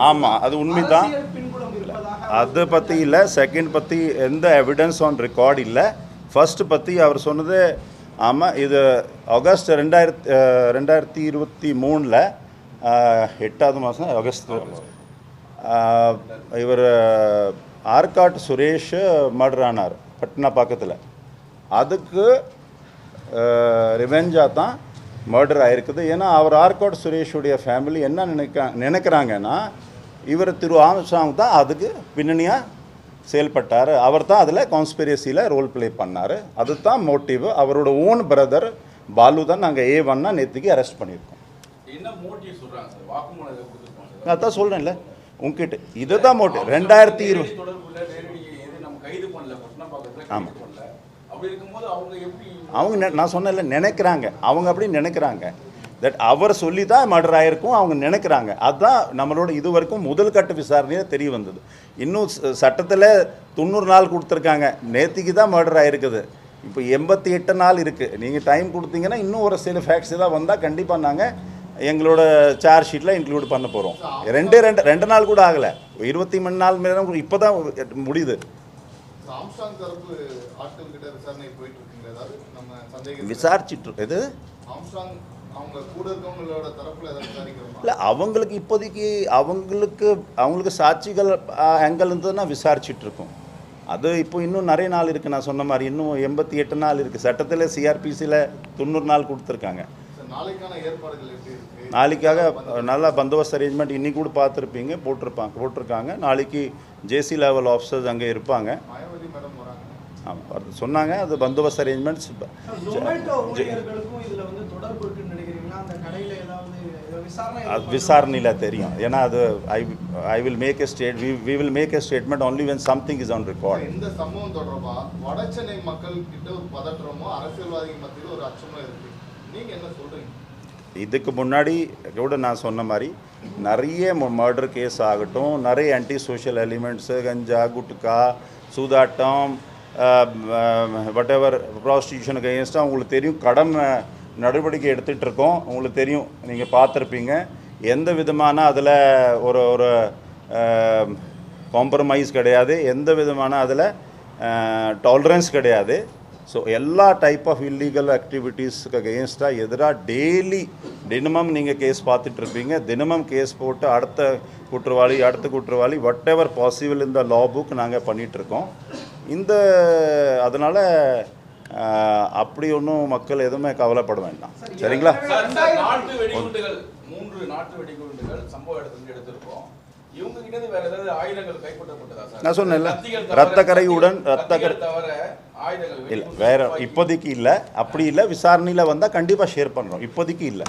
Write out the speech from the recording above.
ஆமாம், அது உண்மைதான். அதை பற்றி இல்லை, செகண்ட் பற்றி எந்த எவிடன்ஸ் ஆன் ரெக்கார்ட் இல்லை. ஃபர்ஸ்ட் பற்றி அவர் சொன்னது ஆமாம், இது ஆகஸ்ட் 2023 8வது மாதம் ஆகஸ்ட் இவர் ஆர்காட் சுரேஷ் மர்டர் ஆனார் பட்னா பக்கத்தில். அதுக்கு ரிவெஞ்சாக தான் மர்டர் ஆகிருக்குது. ஏன்னா அவர் ஆர்காட் சுரேஷுடைய ஃபேமிலி என்ன நினைக்கிறாங்கன்னா இவர் திரு ஆம்ஸ்ட்ராங் தான் அதுக்கு பின்னணியாக செயல்பட்டார், அவர் தான் அதில் கான்ஸ்பிரசியில் ரோல் ப்ளே பண்ணார், அது தான் மோட்டிவ். அவரோட ஓன் பிரதர் பாலு தான் நாங்கள் A1 நேற்றுக்கு அரெஸ்ட் பண்ணியிருக்கோம். அதான் சொல்கிறேன்ல உங்ககிட்ட, இதுதான் மோட்டிவ். 2020 ஆமாம், அவங்க நான் சொன்னல நினைக்கிறாங்க, அவங்க அப்படி நினைக்கிறாங்க. தட் அவர் சொல்லி தான் மர்டர் ஆகிருக்கும் அவங்க நினைக்கிறாங்க. அதுதான் நம்மளோட இது வரைக்கும் முதல் கட்ட விசாரணையில் தெரிய வந்தது. இன்னும் சட்டத்தில் 90 நாள் கொடுத்துருக்காங்க, நேற்றுக்கு தான் மர்டர் ஆகிருக்குது. இப்போ 88 நாள் இருக்குது. நீங்கள் டைம் கொடுத்தீங்கன்னா இன்னும் ஒரு சில ஃபேக்ட்ஸ் தான் வந்தால் கண்டிப்பாக நாங்கள் எங்களோட சார்ஜ் ஷீட்டில் இன்க்ளூட் பண்ண போகிறோம். ரெண்டு நாள் கூட ஆகலை, 23 நாள் மேலே இப்போ தான் முடியுது. விசாரிச்சுட்டு இது இல்லை, அவங்களுக்கு இப்போதைக்கு அவங்களுக்கு சாட்சிகள் ஆங்கிள் இருந்ததுன்னா விசாரிச்சுட்டு இருக்கோம். அது இப்போ இன்னும் நிறைய நாள் இருக்குது. நான் சொன்ன மாதிரி இன்னும் 88 நாள் இருக்குது. சட்டத்தில் CRPCயில் 90 நாள் கொடுத்துருக்காங்க. நாளைக்காக நல்லா பந்தோபஸ்த் அரேஞ்ச்மெண்ட் இன்றைக்கி கூட பார்த்துருப்பீங்க, போட்டிருக்காங்க. நாளைக்கு JC லெவல் ஆஃபீஸர்ஸ் அங்கே இருப்பாங்க. ஆமாம், சொன்னாங்க. அது பந்தோபஸ்த் அரேஞ்ச்மெண்ட்ஸ். அது விசாரணையில் தெரியும். ஏன்னா அது I will make a we will make a statement only when something is on record. இந்த சம்பவம் தொடர்பாக வடசென்னை மக்கள் கிட்ட ஒரு பதற்றமோ அரசியல்வாதிகள் மத்தியில் ஒரு அச்சமோ இருக்கு, நீங்கள் என்ன சொல்கிறீங்க? இதுக்கு முன்னாடி கூட நான் சொன்ன மாதிரி நிறைய மர்டர் கேஸ் ஆகட்டும், நிறைய ஆன்டி சோஷியல் எலிமெண்ட்ஸு, கஞ்சா, குட்கா, சூதாட்டம், whatever ப்ராஸ்டியூஷனுக்கு அகேன்ஸ்டாக உங்களுக்கு தெரியும் கடமை நடவடிக்கை எடுத்துகிட்டு இருக்கோம். உங்களுக்கு தெரியும், நீங்கள் பார்த்துருப்பீங்க. எந்த விதமான அதில் ஒரு காம்ப்ரமைஸ் கிடையாது, எந்த விதமான அதில் டாலரன்ஸ் கிடையாது. ஸோ எல்லா டைப் ஆஃப் இல்லீகல் ஆக்டிவிட்டீஸுக்கு அகேன்ஸ்டாக எதிராக தினமும் நீங்கள் கேஸ் பார்த்துட்ருப்பீங்க. தினமும் கேஸ் போட்டு அடுத்த குற்றவாளி whatever பாசிபிள் இந்த லா புக் நாங்கள் பண்ணிகிட்ருக்கோம். அதனால் அப்படி ஒன்றும் மக்கள் எதுவுமே கவலைப்பட வேண்டாம். சரிங்களா? நான் சொன்னேன்ல, ரத்தக்கரையுடன் இல்லை வேற இப்போதைக்கு இல்லை. அப்படி இல்லை, விசாரணையில் வந்தால் கண்டிப்பாக ஷேர் பண்ணுறோம். இப்போதைக்கு இல்லை.